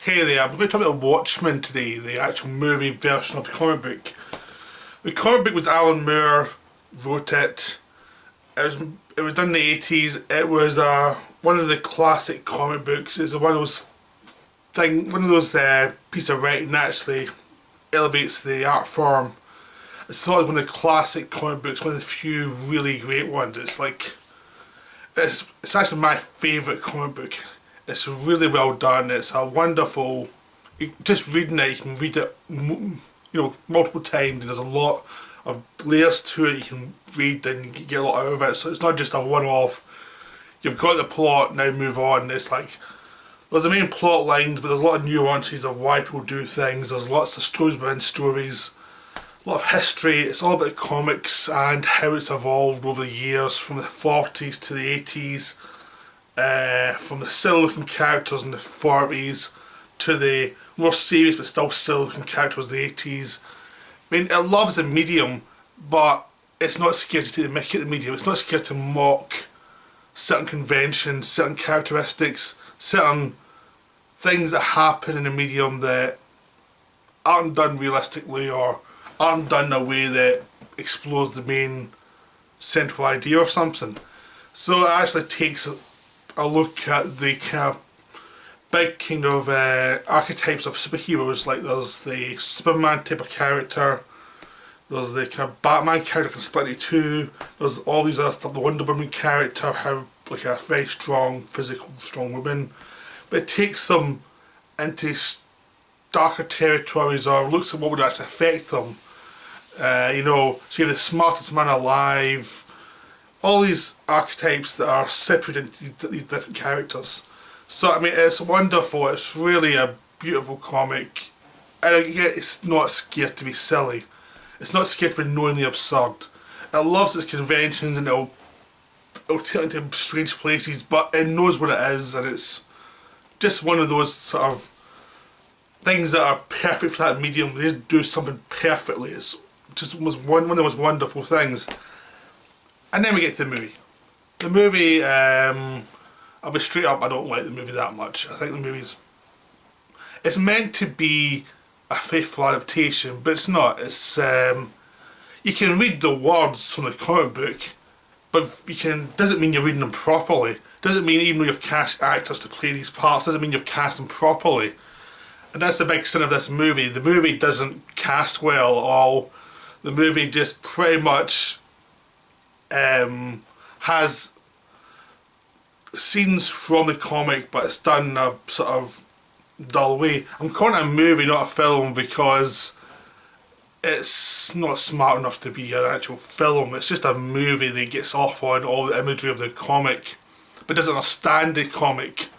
Hey there, I'm going to talk about Watchmen today, the actual movie version of the comic book. The comic book was Alan Moore wrote it. It was done in the 80s. It was one of the classic comic books. It's one of those pieces of writing that actually elevates the art form. It's thought of one of the classic comic books, one of the few really great ones. It's actually my favourite comic book. It's really well done. It's a wonderful. Just reading it, you can read it, multiple times. And there's a lot of layers to it. You can read and you get a lot out of it. So it's not just a one-off. You've got the plot, now move on. It's like there's the main plot lines, but there's a lot of nuances of why people do things. There's lots of stories within stories. A lot of history. It's all about comics and how it's evolved over the years, from the 40s to the 80s. From the silly looking characters in the 40s to the more serious but still silly looking characters in the 80s. I mean, it loves the medium, but it's not scared to take the mickey at the medium. It's not scared to mock certain conventions, certain characteristics, certain things that happen in the medium that aren't done realistically or aren't done in a way that explores the main central idea of something. So it actually takes a look at the kind of big kind of archetypes of superheroes. Like there's the Superman type of character, there's the kind of Batman character can split into two, there's all these other stuff. The Wonder Woman character have like a very strong, strong woman, but it takes them into darker territories or looks at what would actually affect them. So you have the smartest man alive. All these archetypes that are separated into these different characters. So I mean, it's wonderful. It's really a beautiful comic, and again, it's not scared to be silly. It's not scared to be knowingly absurd. It loves its conventions and it'll take it into strange places, but it knows what it is, and it's just one of those sort of things that are perfect for that medium. They do something perfectly. It's just one of the most wonderful things. And then we get to the movie. The movie, I'll be straight up, I don't like the movie that much. I think the it's meant to be a faithful adaptation, but it's not. It's you can read the words from the comic book, but doesn't mean you're reading them properly. Doesn't mean even though you've cast actors to play these parts, doesn't mean you've cast them properly. And that's the big sin of this movie. The movie doesn't cast well at all. The movie just pretty much has scenes from the comic, but it's done in a sort of dull way. I'm calling it a movie, not a film, because it's not smart enough to be an actual film. It's just a movie that gets off on all the imagery of the comic, but doesn't understand the comic.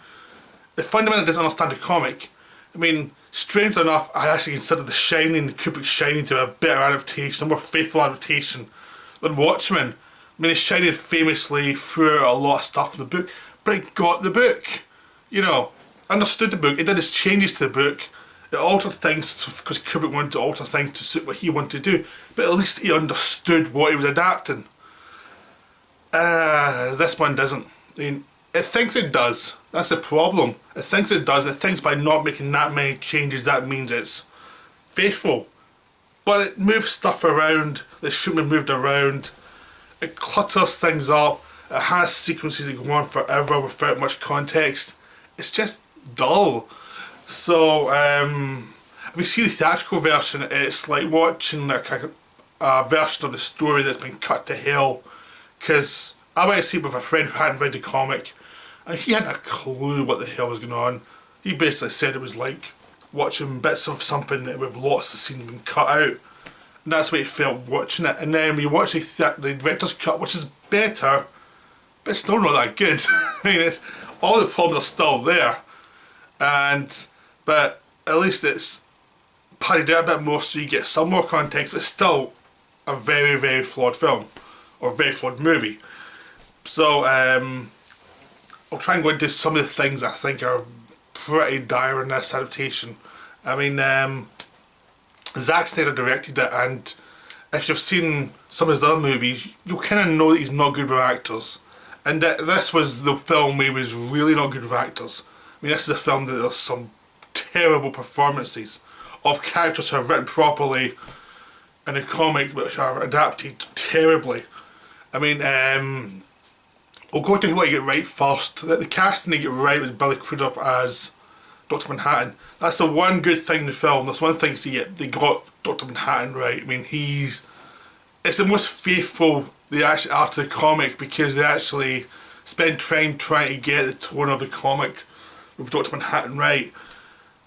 It fundamentally doesn't understand the comic. I mean, strangely enough, I actually consider The Shining, Kubrick's Shining, to be a better adaptation, a more faithful adaptation than Watchmen. I mean, The Shining famously threw out a lot of stuff in the book, but it got the book. Understood the book. It did its changes to the book. It altered things because Kubrick wanted to alter things to suit what he wanted to do, but at least he understood what he was adapting. This one doesn't. I mean, it thinks it does. That's the problem. It thinks it does. It thinks by not making that many changes, that means it's faithful. But it moves stuff around that shouldn't have moved around. It clutters things up. It has sequences that go on forever without much context. It's just dull. So, we see the theatrical version. It's like watching a version of the story that's been cut to hell. Because I went to see it with a friend who hadn't read the comic, and he hadn't a clue what the hell was going on. He basically said it was like watching bits of something with lots of scenes being cut out. And that's what he felt watching it. And then we watch the director's cut, which is better, but it's still not that good. I mean, all the problems are still there, but at least it's padded out a bit more so you get some more context. But it's still a very, very flawed film, or a very flawed movie. So I'll try and go into some of the things I think are pretty dire in this adaptation. I mean, Zack Synder directed it, and if you've seen some of his other movies, you'll kind of know that he's not good with actors. And this was the film where he was really not good with actors. I mean, this is a film that there's some terrible performances of characters who are written properly in a comic which are adapted terribly. I mean, we'll go to who I get right first. The casting they get right was Billy Crudup as Dr. Manhattan. That's the one good thing in the film. That's one thing they got Dr. Manhattan right. I mean, it's the most faithful they actually are to the comic, because they actually spend time trying to get the tone of the comic with Dr. Manhattan right.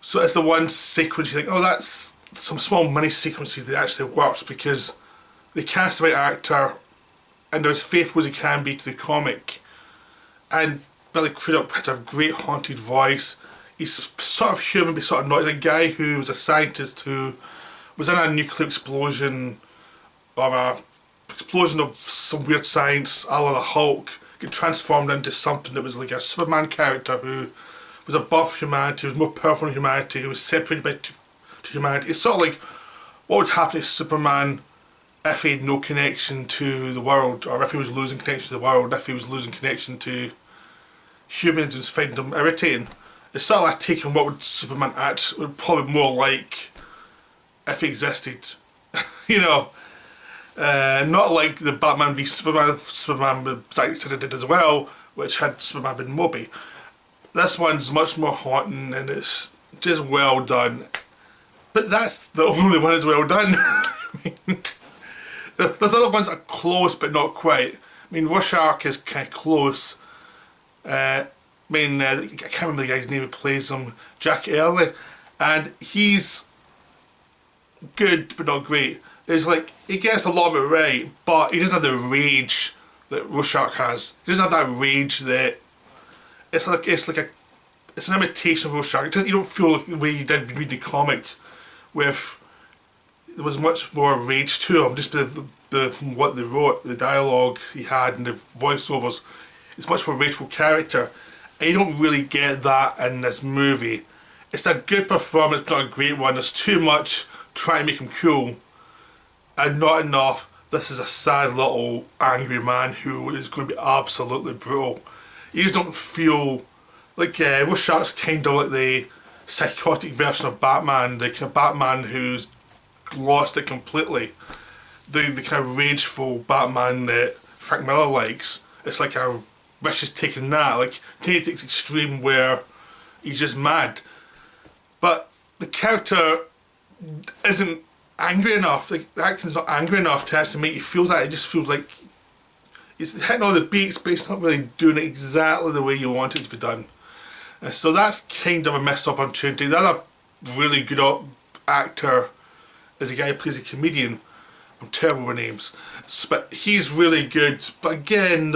So it's the one sequence you think, oh, that's some small mini sequences that actually works, because they cast the right actor and they're as faithful as he can be to the comic. And Billy Crudup has a great haunted voice. He's sort of human but sort of not. He's a guy who was a scientist who was in a nuclear explosion, or a explosion of some weird science, a la the Hulk, get transformed into something that was like a Superman character who was above humanity, who was more powerful than humanity, who was separated to humanity. It's sort of like what would happen to Superman if he had no connection to the world, or if he was losing connection to the world, if he was losing connection to humans and finding them irritating. It's sort of like taking what would Superman act would probably more like if he existed. You know, not like the Batman v Superman with Zack Synder did as well, which had Superman been Moby. This one's much more haunting and it's just well done. But that's the only one that's well done. I mean, there's other ones that are close but not quite. I mean, Rorschach is kind of close. I can't remember the guy's name who plays him, Jack Early, and he's good but not great. It's like, he gets a lot of it right, but he doesn't have the rage that Rorschach has. He doesn't have that rage that it's an imitation of Rorschach. You don't feel like the way you did read the comic, with there was much more rage to him, just from what they wrote, the dialogue he had and the voiceovers. It's much more rageful character, and you don't really get that in this movie. It's a good performance, but not a great one. There's too much trying to make him cool, and not enough. This is a sad little angry man who is going to be absolutely brutal. You just don't feel like Rorschach's kind of like the psychotic version of Batman, the kind of Batman who's lost it completely. The kind of rageful Batman that Frank Miller likes. It's like a vicious take on that. Like, he takes extreme where he's just mad. But the character isn't angry enough. Like, the acting's not angry enough to actually make you feel that. It just feels like it's hitting all the beats, but it's not really doing it exactly the way you want it to be done. So that's kind of a missed opportunity. The other really good actor is a guy who plays a comedian. I'm terrible with names, but he's really good. But again,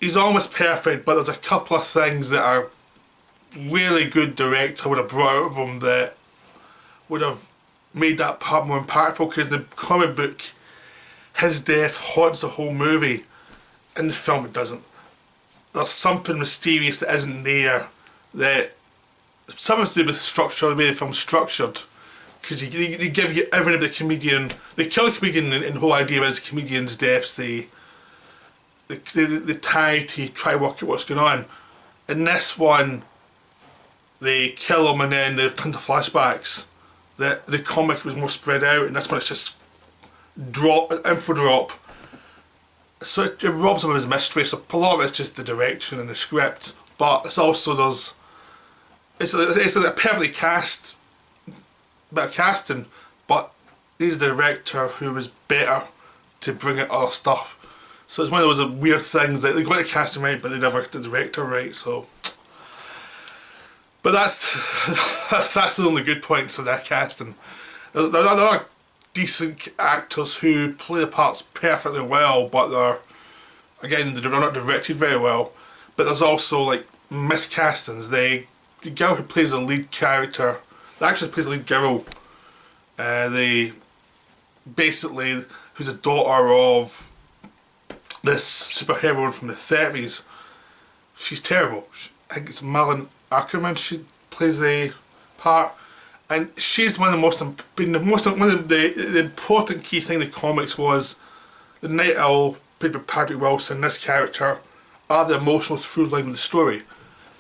he's almost perfect, but there's a couple of things that a really good director would have brought out of him that would have made that part more impactful, because in the comic book, his death haunts the whole movie. In the film, it doesn't. There's something mysterious that isn't there, that something to do with structure, the way the film's structured. Because they give you everything about the comedian. They kill the comedian, and the whole idea is the comedian's death's the tie to try to work out what's going on. In this one, they kill him and then there's tons of flashbacks. The comic was more spread out, and this one it's just info drop. So it robs him of his mystery. So a lot of it's just the direction and the script, but it's also it's a perfectly cast bit of casting, but needed a director who was better to bring out other stuff. So it's one of those weird things that they got the casting right, but they never got the director right. So, but that's the only good points of that casting. There are decent actors who play the parts perfectly well, but they're not directed very well. But there's also like miscastings. The girl who plays the lead character, that actually plays the lead girl, who's a daughter of this superhero from the 30s. She's terrible. I think it's Malin Ackerman. She plays the part, and she's one of the important key thing in the comics was the Night Owl, played by Patrick Wilson. This character are the emotional through line of the story.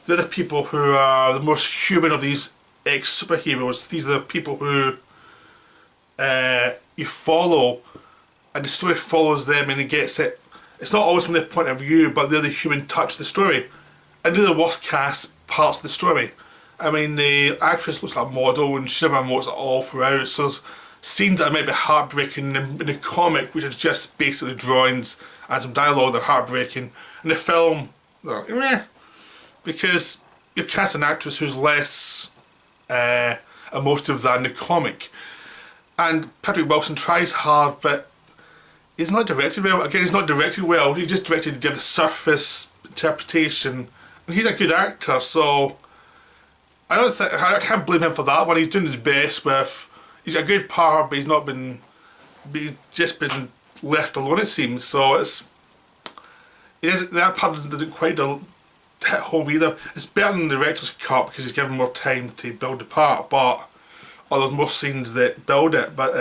they're the people who are the most human of these ex-superheroes. These are the people who you follow, and the story follows them, and it gets it. It's not always from their point of view, but they're the human touch of the story. And they're the worst cast parts of the story. I mean, the actress looks like a model, and she never emotes at all throughout. So there's scenes that might be heartbreaking in the comic, which is just basically drawings and some dialogue that are heartbreaking. In the film, they're like, meh, because you've cast an actress who's less emotive than the comic. And Patrick Wilson tries hard, but he's not directed well. Again, he's not directed well. He just directed to give the surface interpretation. And he's a good actor, so I can't blame him for that one. He's doing his best with. He's got a good part, but he's just been left alone, it seems. So that part doesn't quite hit home either. It's better than the director's cut because he's given more time to build the part, but there's more scenes that build it. But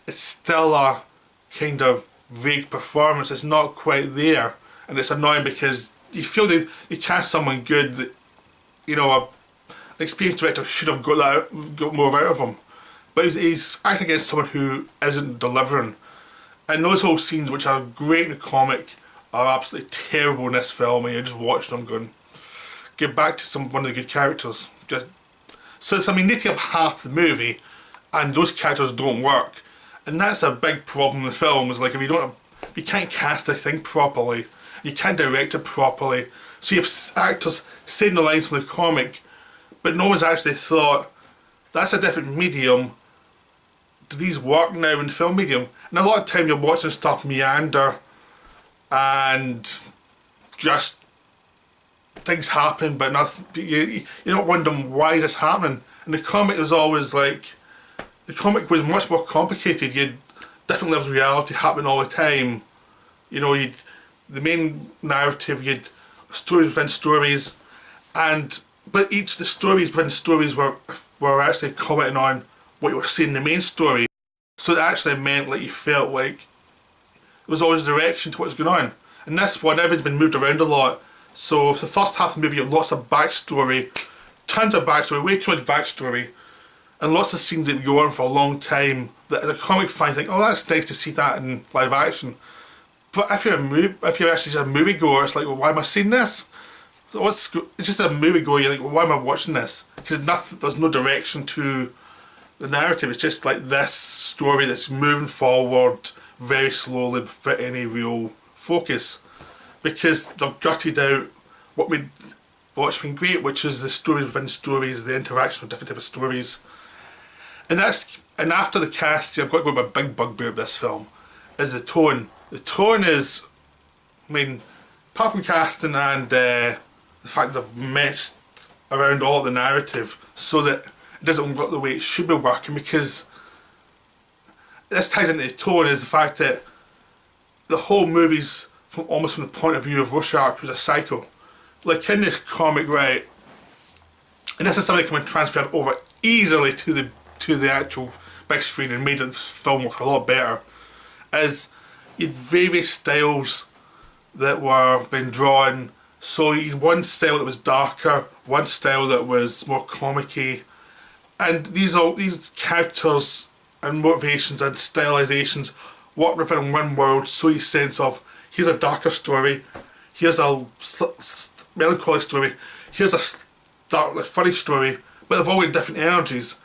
it's still a kind of vague performance. It's not quite there, and it's annoying because you feel they cast someone good that, you know, an experienced director should have got more out of him. But he's acting against someone who isn't delivering. And those whole scenes, which are great in the comic, are absolutely terrible in this film, and you're just watching them going, get back to one of the good characters. So I mean, they take up half the movie, and those characters don't work. And that's a big problem in the film, is like if you can't cast a thing properly, you can't direct it properly, so you have actors saying the lines from the comic, but no one's actually thought, that's a different medium, do these work now in the film medium? And a lot of time you're watching stuff meander, and just things happen, but nothing, you're not wondering why is this happening. And the comic was always like, the comic was much more complicated. You had different levels of reality happening all the time. You know, the main narrative, you had stories within stories, but the stories within stories were actually commenting on what you were seeing in the main story. So it actually meant like you felt like there was always a direction to what was going on. And this one, everything's been moved around a lot. So for the first half of the movie, you have lots of backstory, tons of backstory, way too much backstory, and lots of scenes that go on for a long time that as a comic fan you think, oh, that's nice to see that in live action. But if you're actually just a moviegoer, it's like, well, why am I seeing this? So it's just a moviegoer, you're like, well, why am I watching this? Because there's no direction to the narrative. It's just like this story that's moving forward very slowly without any real focus. Because they've gutted out what made Watchmen great, which is the stories within stories, the interaction of different types of stories. And after the cast, I've got to go with my big bugbear of this film, is the tone. The tone is, I mean, apart from casting and the fact that they've messed around all the narrative so that it doesn't work the way it should be working, because this ties into the tone, is the fact that the whole movie's almost from the point of view of Rorschach, who's a psycho. Like in this comic, right, and this is something that can be transferred over easily to the actual big screen and made the film work a lot better, is you had various styles that were being drawn. So you had one style that was darker, one style that was more comic-y, and these characters and motivations and stylizations work within one world, so you sense of, here's a darker story, here's a melancholy story, here's a dark, funny story, but they've all got different energies.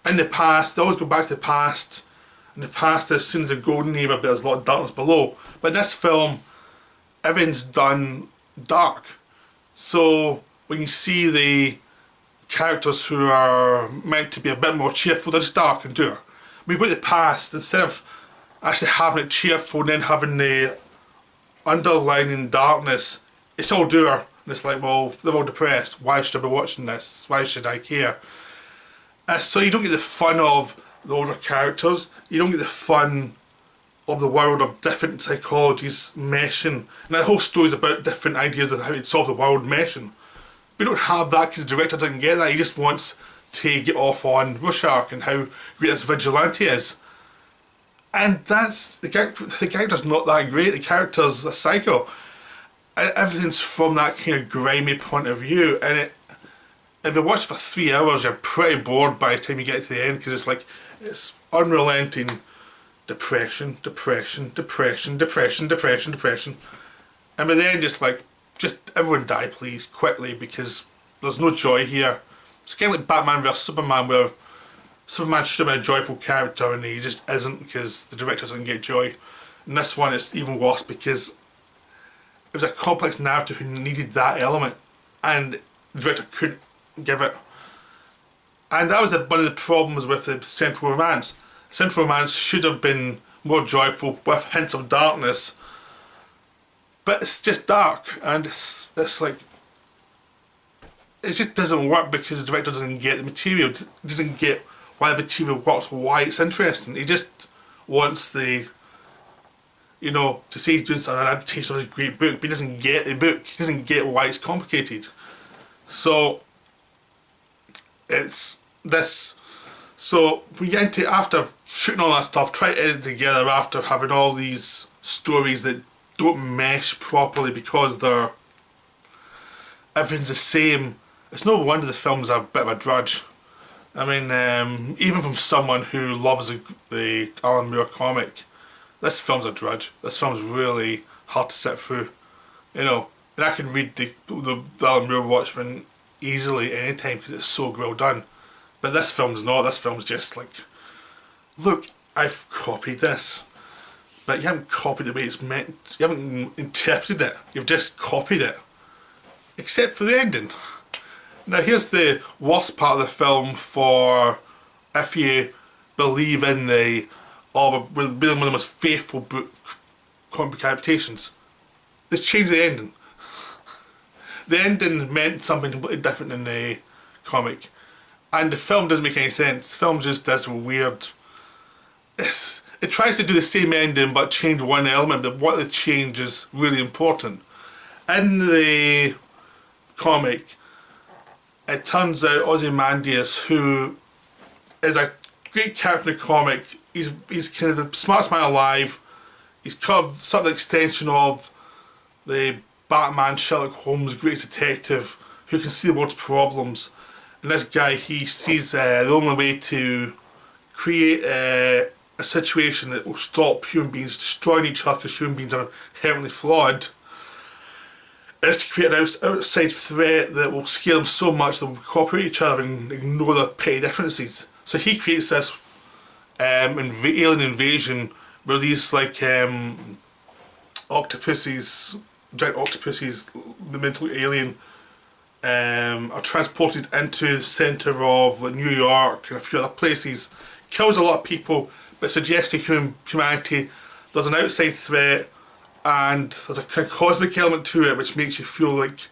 In the past, they always go back to the past. In the past, there's seen as a golden era, but there's a lot of darkness below. But in this film, everything's done dark. So when you see the characters who are meant to be a bit more cheerful, they're just dark and dour. When you go to the past, instead of actually having it cheerful and then having the underlining darkness, it's all dour. And it's like, well, they're all depressed. Why should I be watching this? Why should I care? So you don't get the fun of the older characters. You don't get the fun of the world of different psychologies meshing. And that whole story is about different ideas of how to solve the world meshing. We don't have that because the director doesn't get that. He just wants to get off on Rorschach and how great this vigilante is. And that's, the character's not that great. The character's a psycho. and everything's from that kind of grimy point of view, and if you watch for 3 hours, you're pretty bored by the time you get to the end, because it's like, it's unrelenting depression, depression, depression, depression, depression, depression. And by the end, it's like, just everyone die please, quickly, because there's no joy here. It's kind of like Batman vs Superman, where Superman should have been a joyful character and he just isn't, because the director doesn't get joy. And this one, it's even worse because it was a complex narrative who needed that element, and the director couldn't give it. And that was one of the problems with the Central Romance. Central Romance should have been more joyful with hints of darkness, but it's just dark, and it's like, it just doesn't work because the director doesn't get the material, doesn't get why the material works, why it's interesting. He just wants the, you know, to say he's doing an adaptation of a great book, but he doesn't get the book. He doesn't get why it's complicated. So it's this. So we get into, after shooting all that stuff, try to edit it together after having all these stories that don't mesh properly because they're, everything's the same. It's no wonder the film's a bit of a drudge. I mean, even from someone who loves the Alan Moore comic, this film's a drudge. This film's really hard to sit through, you know. And I can read the Alan Moore Watchmen easily anytime because it's so well done. But this film's not. This film's just like, look, I've copied this. But you haven't copied it the way it's meant. You haven't interpreted it. You've just copied it. Except for the ending. Now here's the worst part of the film for if you believe in the, or being one of the most faithful comic book adaptations. They changed the ending. The ending meant something completely different in the comic. And the film doesn't make any sense. The film just does weird. It tries to do the same ending but change one element, but what they change is really important. In the comic, it turns out Ozymandias, who is a great character in the comic, he's kind of the smartest man alive. He's kind of sort of the extension of the Batman, Sherlock Holmes, greatest detective, who can see the world's problems. And this guy, he sees the only way to create a situation that will stop human beings destroying each other because human beings are inherently flawed, is to create an outside threat that will scale them so much they'll cooperate each other and ignore their petty differences. So he creates this alien invasion where these like octopuses, giant octopuses, the mental alien, are transported into the centre of New York and a few other places, kills a lot of people, but suggests to humanity there's an outside threat and there's a kind of cosmic element to it which makes you feel like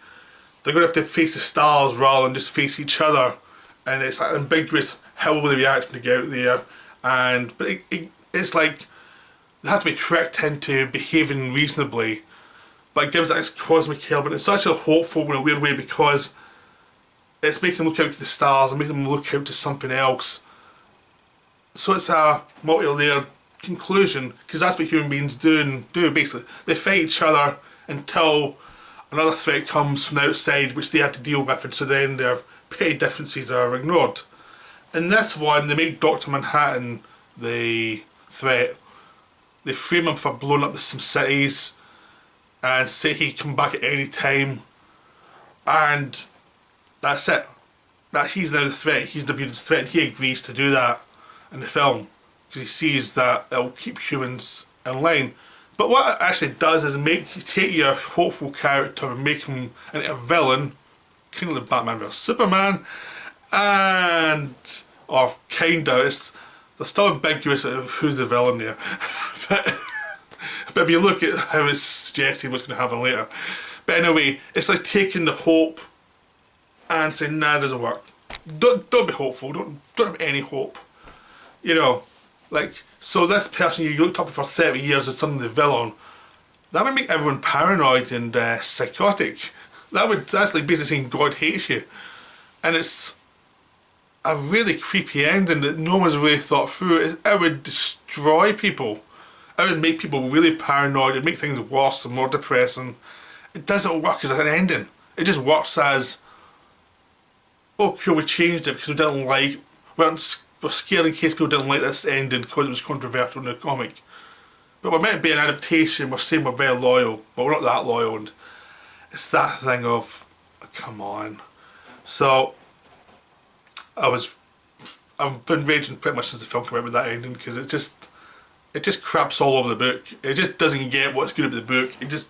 they're going to have to face the stars rather than just face each other, and it's like ambiguous how will they react when they get out there, but it's like they have to be tricked into behaving reasonably, but it gives that this cosmic element. It's such a hopeful in a weird way because it's making them look out to the stars and making them look out to something else. So it's a multi-layered conclusion, because that's what human beings do basically. They fight each other until another threat comes from the outside which they have to deal with, and so then their petty differences are ignored. In this one, they make Dr. Manhattan the threat. They frame him for blowing up some cities and say he can come back at any time, and that's it. That he's now the threat. He's the viewed as the threat, and he agrees to do that in the film because he sees that it'll keep humans in line. But what it actually does is take your hopeful character and make him into a villain, kind of like Batman vs Superman, or kinda. They're still ambiguous of who's the villain there. But if you look at how it's suggested what's going to happen later. But anyway, it's like taking the hope and saying, nah, it doesn't work. Don't be hopeful. Don't have any hope. You know, like, so this person you looked up for 30 years as suddenly the villain, that would make everyone paranoid and psychotic. That's like basically saying God hates you. And it's a really creepy ending that no one's really thought through. It would destroy people. It would make people really paranoid. It'd make things worse and more depressing. it doesn't work as an ending. It just works as, oh cool, we changed it because we didn't like, we're scared in case people didn't like this ending because it was controversial in the comic. But we're meant to be an adaptation, we're saying we're very loyal, but we're not that loyal, and it's that thing of, come on. So, I've been raging pretty much since the film came out with that ending, because it just craps all over the book. It just doesn't get what's good about the book. It just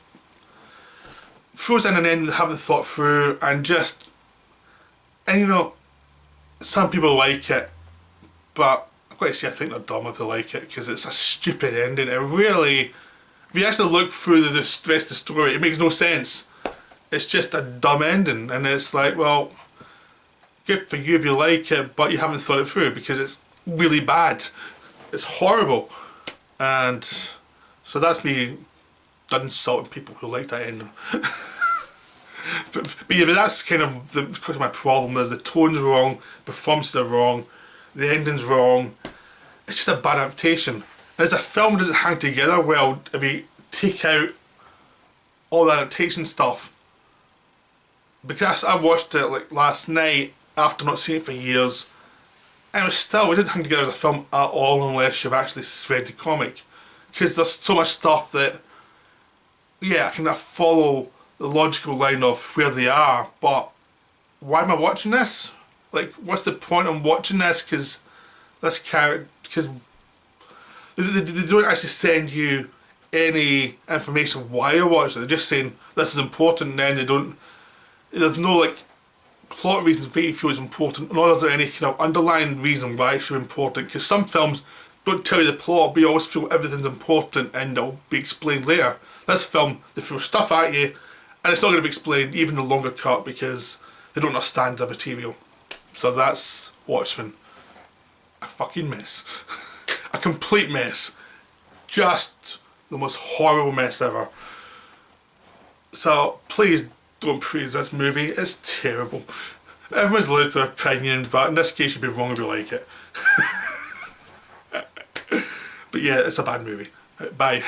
throws in an ending they haven't thought through, and you know, some people like it, but I've got to say I think they're dumb if they like it, because it's a stupid ending. It really, if you actually look through the rest of the story, it makes no sense. It's just a dumb ending, and it's like, well, good for you if you like it, but you haven't thought it through, because it's really bad. It's horrible. And so that's me done insulting people who like that ending. but yeah, but that's kind of because of my problem is the tone's wrong, the performances are wrong, the ending's wrong. It's just a bad adaptation. And as a film, it doesn't hang together well if you take out all the adaptation stuff. Because I watched it like last night after not seeing it for years, and it didn't hang together as a film at all unless you've actually read the comic. Because there's so much stuff that, yeah, I can follow the logical line of where they are, but why am I watching this? Like, what's the point of watching this? Because this character, because they don't actually send you any information of why you're watching it. They're just saying this is important, and then they don't. There's no like plot reasons why you feel it's important, nor is there any kind of underlying reason why it should be important. Because some films don't tell you the plot, but you always feel everything's important and it'll be explained later. This film, they throw stuff at you, and it's not going to be explained, even the longer cut, because they don't understand the material. So that's Watchmen. A fucking mess. A complete mess. Just the most horrible mess ever. So please don't praise this movie. It's terrible. Everyone's allowed their opinion, but in this case you'd be wrong if you like it. But yeah, it's a bad movie. Bye.